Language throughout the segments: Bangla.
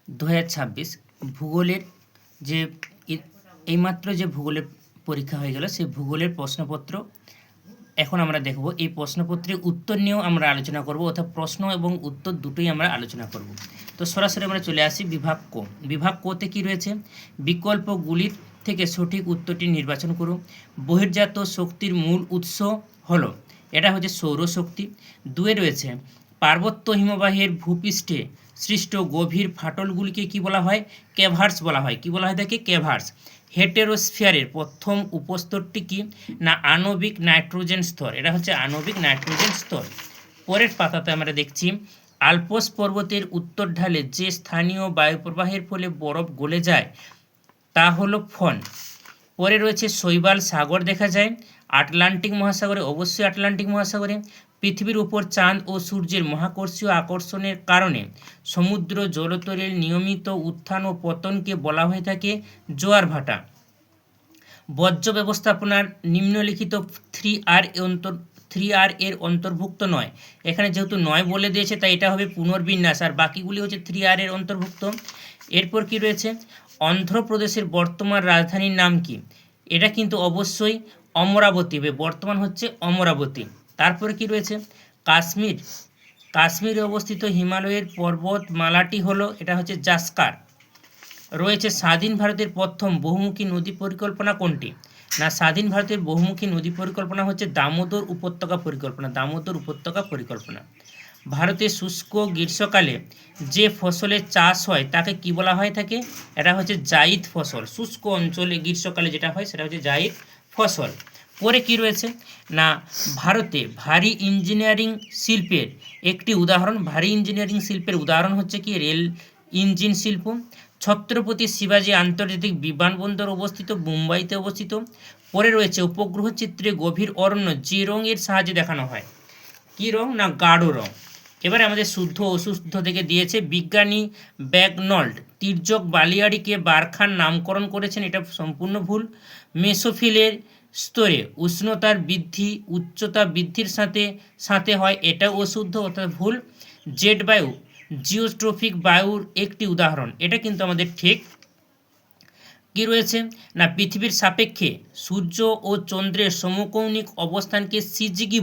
2026 ভূগোলের যে এইমাত্র যে ভূগোলের পরীক্ষা হয়ে গেল সেই ভূগোলের প্রশ্নপত্র এখন আমরা দেখব। এই প্রশ্নপত্রের উত্তর নিয়েও আমরা আলোচনা করব, অর্থাৎ প্রশ্ন এবং উত্তর দুটোই আমরা আলোচনা করব। তো সরাসরি আমরা চলে আসি বিভাগ ক। বিভাগ কতে কি রয়েছে? বিকল্পগুলির থেকে সঠিক উত্তরটি নির্বাচন করুন। বহির্জাত শক্তির মূল উৎস হলো, এটা হচ্ছে সৌরশক্তি। দুয়ে রয়েছে পার্বত্য হিমবাহের ভূপৃষ্ঠে সৃষ্ট গভীর ফাটলগুলিকে কি বলা হয়? ক্যাভার্স বলা হয়। কি বলা হয় তাকে? ক্যাভার্স। হেটেরোস্ফিয়ারের প্রথম উপস্তরটি কি? না আণবিক নাইট্রোজেন স্তর। এটা হচ্ছে আণবিক নাইট্রোজেন স্তর। পরের পাতাতে আমরা দেখছি আল্পস পর্বতের উত্তর ঢালে যে স্থানীয় বায়ুপ্রবাহের ফলে বরফ গলে যায় তা হলো ফন। পরে রয়েছে শৈবাল সাগর দেখা যায় আটলান্টিক মহাসাগরে, অবশ্যই আটলান্টিক মহাসাগরে। পৃথিবীর উপর চাঁদ ও সূর্যের মহাকর্ষীয় আকর্ষণের কারণে সমুদ্র জলতলের নিয়মিত উত্থান ও পতনকে বলা হয়ে থাকে জোয়ার ভাটা। বর্জ্য ব্যবস্থাপনার নিম্নলিখিত 3R এর অন্তর্ভুক্ত নয়। এখানে যেহেতু নয় বলে দিয়েছে তাই এটা হবে পুনর্বিন্যাস, আর বাকিগুলি হচ্ছে 3R এর অন্তর্ভুক্ত। এরপর কি রয়েছে? অন্ধ্রপ্রদেশের বর্তমান রাজধানীর নাম কি? এটা কিন্তু অবশ্যই অমরাবতী হবে, বর্তমান হচ্ছে অমরাবতী। তারপরে কি রয়েছে? কাশ্মীরে অবস্থিত হিমালয়ের পর্বতমালাটি হলো, এটা হচ্ছে জাস্কার। রয়েছে স্বাধীন ভারতের প্রথম বহুমুখী নদী পরিকল্পনা কোনটি? না স্বাধীন ভারতের বহুমুখী নদী পরিকল্পনা হচ্ছে দামোদর উপত্যকা পরিকল্পনা। দামোদর উপত্যকা পরিকল্পনা। ভারতের শুষ্ক গ্রীষ্মকালে যে ফসলের চাষ হয় তাকে কি বলা হয় থাকে? এটা হচ্ছে জায়িদ ফসল। শুষ্ক অঞ্চলে গ্রীষ্মকালে যেটা হয় সেটা হচ্ছে জায়িদ ফসল। পরে কি রয়েছে? না ভারতে ভারী ইঞ্জিনিয়ারিং শিল্পের একটি উদাহরণ। ভারী ইঞ্জিনিয়ারিং শিল্পের উদাহরণ হচ্ছে কি? রেল ইঞ্জিন শিল্প। ছত্রপতি শিবাজী আন্তর্জাতিক বিমানবন্দর অবস্থিত মুম্বাইতে অবস্থিত। পরে রয়েছে উপগ্রহ চিত্রে গভীর অরণ্য যে রঙের সাহায্যে দেখানো হয়। কি রং? না গাঢ় রং। এবারে আমাদের শুদ্ধ অশুদ্ধ থেকে দিয়েছে। বিজ্ঞানী ব্যাগনল্ড তির্যক বালিয়াড়িকে বারখার নামকরণ করেছেন, এটা সম্পূর্ণ ভুল। মেসোফিলের স্তরে উষ্ণতার বৃদ্ধি উচ্চতা বৃদ্ধির সাথে সাথে হয়, এটা অশুদ্ধ অর্থাৎ ভুল। জেট বায়ু জিওট্রপিক বায়ুর একটি উদাহরণ, এটা কিন্তু আমাদের ঠিক। কি রয়েছে? না পৃথিবীর সাপেক্ষে সূর্য ও চন্দ্রের সমকৌণিক অবস্থানকে সিজিগি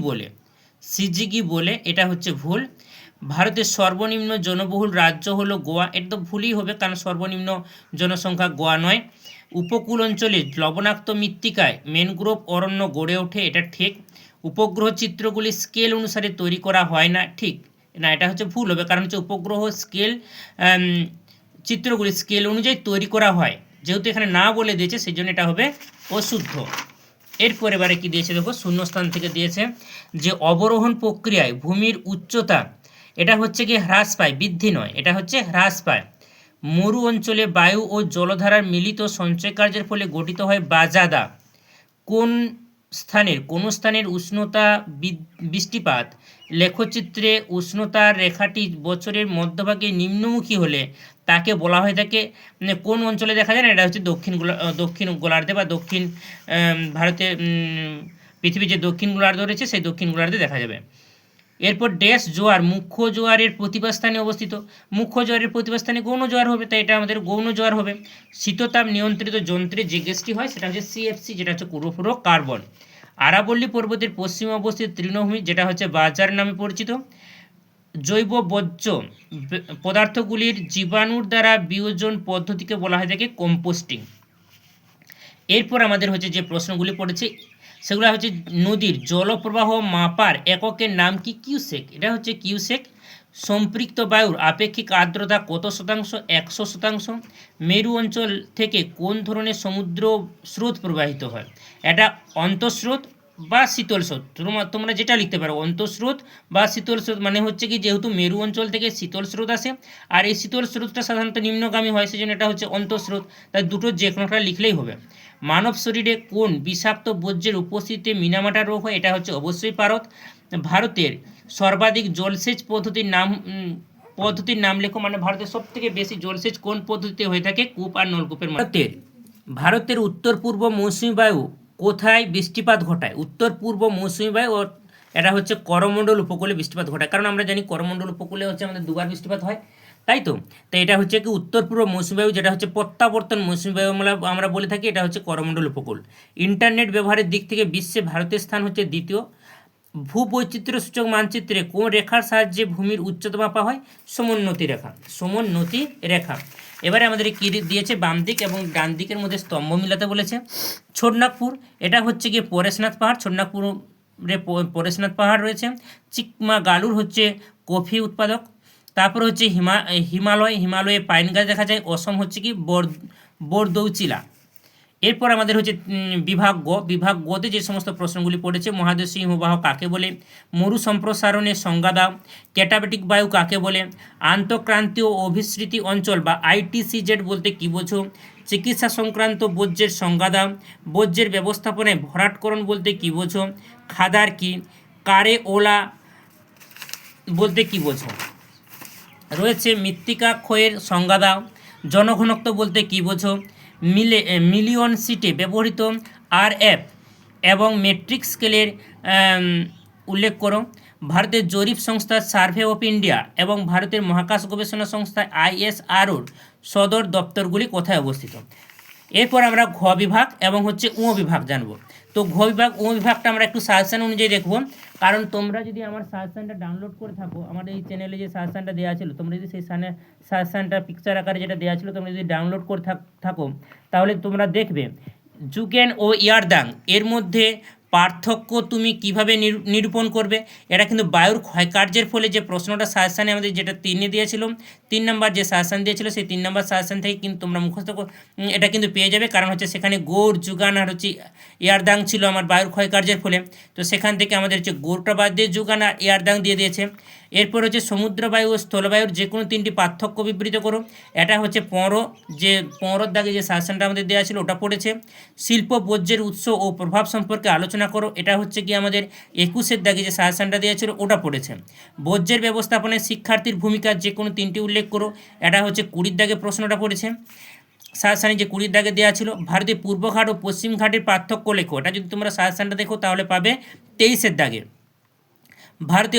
বলে, এটা হচ্ছে ভুল। ভারতের সর্বনিম্ন জনবহুল রাজ্য হলো গোয়া, এটা তো ভুলই হবে কারণ সর্বনিম্ন জনসংখ্যা গোয়া নয়। উপকূল অঞ্চলে লবণাক্ত মৃত্তিকায় ম্যানগ্রোভ অরণ্য গড়ে ওঠে, এটা ঠিক। উপগ্রহ চিত্রগুলি স্কেল অনুসারে তৈরি করা হয় না, ঠিক না, এটা হচ্ছে ভুল হবে কারণ হচ্ছে উপগ্রহ চিত্রগুলি স্কেল অনুযায়ী তৈরি করা হয়, যেহেতু এখানে না বলে দিয়েছে সেই জন্য এটা হবে অশুদ্ধ। এরপর এবারে কি দিয়েছে দেখো, শূন্যস্থান থেকে দিয়েছে যে অবরোহণ প্রক্রিয়ায় ভূমির উচ্চতা এটা হচ্ছে কি হ্রাস পায়, বৃদ্ধি নয়, এটা হচ্ছে হ্রাস পায়। মরু অঞ্চলে বায়ু ও জলধারার মিলিত সঞ্চয় কার্যের ফলে গঠিত হয় বাজাদা। কোন স্থানের উষ্ণতা বৃষ্টিপাত লেখচিত্রে উষ্ণতার রেখাটি বছরের মধ্যভাগে নিম্নমুখী হলে তাকে বলা হয়ে থাকে, কোন অঞ্চলে দেখা যায় না? এটা হচ্ছে দক্ষিণ গোলার্ধে বা দক্ষিণ ভারতে, পৃথিবীর যে দক্ষিণ গোলার্ধ রয়েছে সেই দক্ষিণ গোলার্ধে দেখা যাবে। এরপর ড্যাশ জোয়ার মুখ্য জোয়ারের প্রতিভাস্থানে অবস্থিত। মুখ্য জোয়ারের প্রতিভাস্থানে গৌণ জোয়ার হবে, তাই এটা আমাদের গৌণ জোয়ার হবে। শীততাপ নিয়ন্ত্রিত যন্ত্রে যে গ্যাসটি হয় সেটা হচ্ছে সিএফসি, যেটা হচ্ছে ক্লোরোফ্লোরো কার্বন। আরাবল্লী পর্বতের পশ্চিমে অবস্থিত তৃণভূমি, যেটা হচ্ছে বাজার নামে পরিচিত। জৈব বর্জ্য পদার্থগুলির জীবাণুর দ্বারা বিয়োজন পদ্ধতিকে বলা হয় থাকে কম্পোস্টিং। এরপর আমাদের হচ্ছে যে প্রশ্নগুলি পড়েছে সেগুলো হচ্ছে নদীর জলপ্রবাহ মাপার এককের নাম কি? কিউসেক, এটা হচ্ছে কিউসেক। সম্পৃক্ত বায়ুর আপেক্ষিক আর্দ্রতা কত শতাংশ? 100%। মেরু অঞ্চল থেকে কোন ধরনের সমুদ্র স্রোত প্রবাহিত হয়? এটা অন্তঃস্রোত বা শীতল স্রোত, তোমরা যেটা লিখতে পারো, অন্তঃস্রোত বা শীতল স্রোত। মানে হচ্ছে কি যেহেতু মেরু অঞ্চল থেকে শীতল স্রোত আসে আর এই শীতল স্রোতটা সাধারণত নিম্নগামী হয়, সেজন্য এটা হচ্ছে অন্তঃস্রোত, তাই দুটো যে কোনোটা লিখলেই হবে। মানব শরীরে কোন বিষাক্ত বর্জ্যের উপস্থিতিতে মিনামাটা রোগ হয়? এটা হচ্ছে অবশ্যই পারদ। ভারতের সর্বাধিক জলসেচ পদ্ধতির নাম লেখো, মানে ভারতের সব থেকে বেশি জলসেচ কোন পদ্ধতিতে হয়ে থাকে? কূপ আর নলকূপের মাধ্যমে। ভারতের উত্তর পূর্ব মৌসুমী বায়ু কোথায় বৃষ্টিপাত ঘটায়? উত্তর পূর্ব মৌসুমী বায়ু এটা হচ্ছে করমণ্ডল উপকূলে বৃষ্টিপাত ঘটায়, কারণ আমরা জানি করমণ্ডল উপকূলে হচ্ছে আমাদের দুবার বৃষ্টিপাত হয়, তাই তো। তো এটা হচ্ছে কি উত্তর পূর্ব মৌসুমী বায়ু, যেটা হচ্ছে প্রত্যাবর্তন মৌসুমী বায়ু আমরা বলে থাকি, এটা হচ্ছে করমণ্ডল উপকূল। ইন্টারনেট ব্যবহারের দিক থেকে বিশ্বে ভারতের স্থান হচ্ছে দ্বিতীয়। ভূবৈচিত্র্য সূচক মানচিত্রে কোন রেখার সাহায্যে ভূমির উচ্চতা মাপা হয়? সমোন্নতি রেখা, সমোন্নতি রেখা। এবারে আমাদের কি দিয়েছে, বাম দিক এবং ডান দিকের মধ্যে স্তম্ভ মিলাতে বলেছে। ছোটনাগপুর, এটা হচ্ছে গিয়ে পরেশনাথ পাহাড়, ছোটনাগপুরে পরেশনাথ পাহাড় রয়েছে। চিকমাগালুর হচ্ছে কফি উৎপাদক। তারপর হচ্ছে হিমালয়ে পাইন গাছ দেখা যায়। অসম হচ্ছে কি বরদৌচিলা। এরপর আমাদের হচ্ছে বিভাগ গতে যে সমস্ত প্রশ্নগুলি পড়েছে, মহাদেশীয় হিমবাহ কাকে বলে, মরু সম্প্রসারণের সংজ্ঞা দাও, ক্যাটাবেটিক বায়ু কাকে বলে, আন্তঃক্রান্তীয় অভিসৃতি অঞ্চল বা ITCZ বলতে কী বোঝো, চিকিৎসা সংক্রান্ত বর্জ্যের সংজ্ঞা দাও, বর্জ্যের ব্যবস্থাপনায় ভরাটকরণ বলতে কী বোঝো, খাদার কি, কারে ওলা বলতে কী বোঝো। রয়েছে মৃত্তিকা ক্ষয়ের সংজ্ঞা দাও, জনঘনত্ব বলতে কী বোঝো, মিলিয়ন সিটে ব্যবহৃত RF এবং মেট্রিক স্কেলের উল্লেখ করো। ভারতের জরিপ সংস্থা সার্ভে অফ ইন্ডিয়া এবং ভারতের মহাকাশ গবেষণা সংস্থা ISROর সদর দপ্তরগুলি কোথায় অবস্থিত। এরপর আমরা ঘ বিভাগ এবং হচ্ছে উ বিভাগ জানবো। তো ঘ বিভাগ উ বিভাগটা আমরা একটু সাজেশন অনুযায়ী দেখব, কারণ তোমরা যদি আমার সাজেশনটা ডাউনলোড করে থাকো, আমাদের এই চ্যানেলে যে সাজেশনটা দেওয়া ছিল, তোমরা যদি সেই সাজেশনটা পিকচার আকারে যেটা দেওয়া ছিল তোমরা যদি ডাউনলোড করে থাকো, তাহলে তোমরা দেখবে জুগেন ও ইয়ারদাং এর মধ্যে পার্থক্য তুমি কিভাবে নিরূপণ করবে। এটা কিন্তু বায়ুর ক্ষয়কার্যের ফলে যে প্রশ্নটা সাজেশানে আমাদের যেটা 3 দিয়েছিল, 3 নম্বর যে সাজেশান দিয়েছিল, সেই 3 নম্বর সাজেশান থেকে কিন্তু তোমরা মুখস্থ এটা কিন্তু পেয়ে যাবে, কারণ হচ্ছে সেখানে গৌড়, যুগান আর হচ্ছে ইয়ারদাং ছিল আমার বায়ুর ক্ষয়কার্যের ফলে। তো সেখান থেকে আমাদের হচ্ছে গৌড়টা বাদ দিয়ে যুগান আর ইয়ারদাং দিয়ে দিয়েছে। এরপর হচ্ছে সমুদ্রবায়ু ও স্থলবায়ুর যে কোনো 3টি পার্থক্য বিবৃত করো। এটা হচ্ছে 15 দাগে যে সাজেশনটা আমাদের দেওয়া ছিল ওটা পড়েছে। শিল্প বর্জ্যের উৎস ও প্রভাব সম্পর্কে আলোচনা করো, এটা হচ্ছে কি আমাদের 21 দাগে যে সাজেশনটা দেওয়া ছিল ওটা পড়েছে। বর্জ্যের ব্যবস্থাপনায় শিক্ষার্থীর ভূমিকা যে কোনো 3টি উল্লেখ করো, এটা হচ্ছে 20 দাগে প্রশ্নটা পড়েছে। সাজেশানে যে 20 দাগে দেওয়া ছিল। ভারতের পূর্বঘাট ও পশ্চিম ঘাটের পার্থক্য লেখো, এটা যদি তোমরা সাজেশনটা দেখো তাহলে পাবে 23 দাগে। ভারতে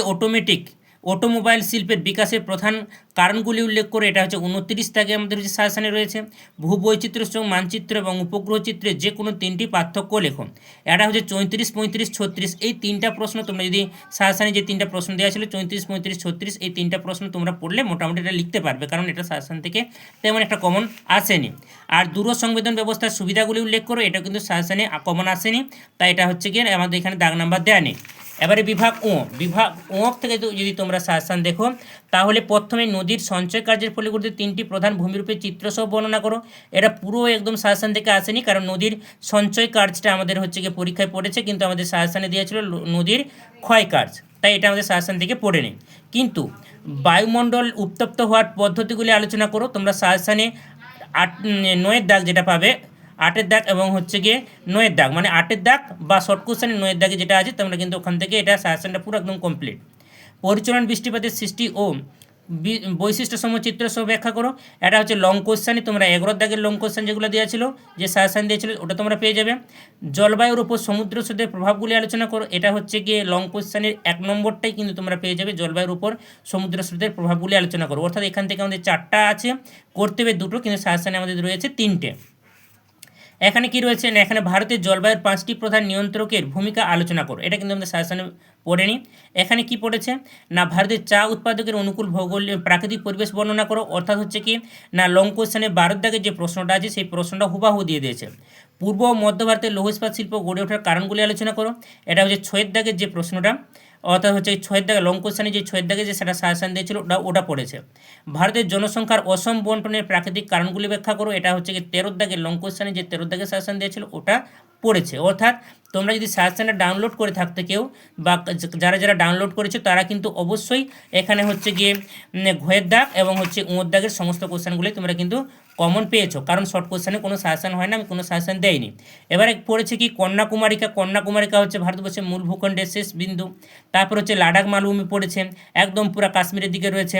অটোমোবাইল শিল্পের বিকাশের প্রধান কারণগুলি উল্লেখ করে, এটা হচ্ছে 29 দাগে আমাদের হচ্ছে সাজেশানে রয়েছে। ভূবৈচিত্র্য সঙ্গে মানচিত্র এবং উপগ্রহ চিত্রে যে কোনো 3টি পার্থক্য লেখো, এটা হচ্ছে 34, 35, 36। এই 3টা প্রশ্ন তোমরা যদি সাজেশানে যে 3টা প্রশ্ন দেওয়া ছিল 34, 35, 36, এই 3টা প্রশ্ন তোমরা পড়লে মোটামুটি এটা লিখতে পারবে, কারণ এটা সাজেশান থেকে তেমন একটা কমন আসেনি। আর দূর সংবেদন ব্যবস্থার সুবিধাগুলি উল্লেখ করো, এটা কিন্তু সাজেশানে কমন আসেনি, তাই এটা হচ্ছে গিয়ে আমাদের এখানে দাগ নাম্বার দেওয়া নেই। এবারে বিভাগ ও থেকে যদি তোমরা সাজেশান দেখো, তাহলে প্রথমে নদীর সঞ্চয় কার্যের ফলে গঠিত 3টি প্রধান ভূমিরূপের চিত্রসহ বর্ণনা করো। এটা পুরো একদম সাজেশান থেকে আসেনি, কারণ নদীর সঞ্চয় কার্যটা আমাদের হচ্ছে গিয়ে পরীক্ষায় পড়েছে, কিন্তু আমাদের সাজেশানে দিয়েছিল নদীর ক্ষয় কার্য, তাই এটা আমাদের সাজেশান থেকে পড়ে নেই। কিন্তু বায়ুমণ্ডল উত্তপ্ত হওয়ার পদ্ধতিগুলি আলোচনা করো, তোমরা সাজেশানে 9 দাগ যেটা পাবে, 8 দাগ এবং হচ্ছে গিয়ে 9 দাগ, মানে 8 দাগ বা শর্ট কোশ্চেনে 9 দাগে যেটা আছে তোমরা কিন্তু ওখান থেকে এটা সাজেশনটা পুরো একদম কমপ্লিট। পরিচলন বৃষ্টিপাতের সৃষ্টি ও বৈশিষ্ট্যসমূহ চিত্রসহ ব্যাখ্যা করো, এটা হচ্ছে লং কোশ্চেনে তোমরা 11 দাগের লং কোশ্চেন যেগুলো দেওয়া ছিল, যে সাজেশন দিয়েছিল ওটা তোমরা পেয়ে যাবে। জলবায়ুর উপর সমুদ্র স্রোতের প্রভাবগুলি আলোচনা করো, এটা হচ্ছে গিয়ে লং কোশ্চেনের 1 নম্বরটাই কিন্তু তোমরা পেয়ে যাবে, জলবায়ুর উপর সমুদ্র স্রোতের প্রভাবগুলি আলোচনা করো। অর্থাৎ এখান থেকে আমাদের 4টা আছে, করতে হবে 2টো, কিন্তু সাজেশনে আমাদের রয়েছে 3টে। এখানে কি রয়েছে না, এখানে ভারতের জলবায়ুর 5টি প্রধান নিয়ন্ত্রকের ভূমিকা আলোচনা করো, এটা কিন্তু আমাদের সাজেশনে পড়েনি। এখানে কি পড়েছে না, ভারতের চা উৎপাদকের অনুকূল ভৌগোলিক প্রাকৃতিক পরিবেশ বর্ণনা করো, অর্থাৎ হচ্ছে কি না লং কোশ্চেনে 12 দাগের যে প্রশ্নটা আছে সেই প্রশ্নটা হুবাহু দিয়ে দিয়েছে। পূর্ব ও মধ্য ভারতের লৌহ ইস্পাত শিল্প গড়ে ওঠার কারণগুলি আলোচনা করো, এটা হচ্ছে 6 দাগের যে প্রশ্নটা, অর্থাৎ হচ্ছে 6 দাগে লং কোশ্চেনে যে 6 দাগে যে সেটা সাজেশন দিয়েছিল ওটা পড়েছে। ভারতের জনসংখ্যার অসম বন্টনের প্রাকৃতিক কারণগুলি ব্যাখ্যা করো, এটা হচ্ছে কি 13 দাগের লং কোশ্চেনে যে 13 দাগে সাজেশন দিয়েছিল ওটা পড়েছে। অর্থাৎ তোমরা যদি সাজেশনটা ডাউনলোড করে থাকতে কেউ বা যারা ডাউনলোড করেছে তারা কিন্তু অবশ্যই এখানে হচ্ছে গিয়ে ঘয়ের দাগ এবং হচ্ছে উঁর দাগের সমস্ত কোশ্চেনগুলি তোমরা কিন্তু কমন পেয়েছো, কারণ শর্ট কোশ্চেনে কোনো সাজেশন হয় না, আমি কোনো সাজেশন দেয়নি। এবারে পড়েছে কি কন্যাকুমারিকা হচ্ছে ভারতবর্ষের মূল ভূখণ্ডের শেষ বিন্দু। তারপর হচ্ছে লাদাখ মালভূমি পড়েছে, একদম পুরো কাশ্মীরের দিকে রয়েছে।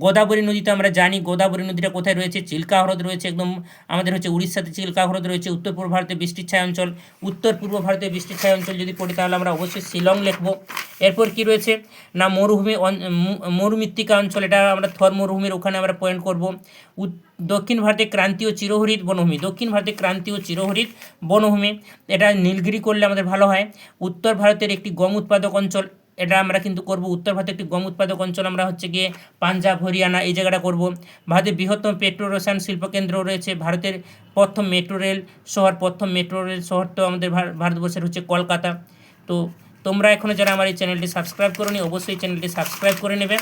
গোদাবরী নদী তো আমরা জানি, গোদাবরী নদীটা কোথায় রয়েছে, চিল্কা হ্রদ রয়েছে, একদম আমাদের হচ্ছে উড়িষ্যাতে চিল্কা হ্রদ রয়েছে। উত্তর পূর্ব ভারতে বৃষ্টির ছায়া অঞ্চল, উত্তর পূর্ব ভারতের বৃষ্টিছায়া অঞ্চল যদি পড়ি তাহলে আমরা অবশ্যই শিলং লিখব। এরপর কি রয়েছে না মরুমৃত্তিকা অঞ্চল, এটা আমরা থর মরুভূমির ওখানে আমরা পয়েন্ট করব। দক্ষিণ ভারতে ক্রান্তীয় চিরহরিত বনভূমি, দক্ষিণ ভারতে ক্রান্তীয় চিরহরিত বনভূমি, এটা নীলগিরি করলে আমাদের ভালো হয়। উত্তর ভারতের একটি গম উৎপাদক অঞ্চল, এটা আমরা কিন্তু করব। উত্তর ভারতের একটি গম উৎপাদক অঞ্চল আমরা হচ্ছে গিয়ে পাঞ্জাব হরিয়ানা এই জায়গাটা করব। ভারতের বৃহত্তম পেট্রো রসায়ন শিল্পকেন্দ্র রয়েছে, ভারতের প্রথম মেট্রো রেল শহর তো আমাদের ভারতবর্ষের হচ্ছে কলকাতা। তো তোমরা এখনও যারা আমার এই চ্যানেলটি সাবস্ক্রাইব করোনি অবশ্যই চ্যানেলটি সাবস্ক্রাইব করে নেবে।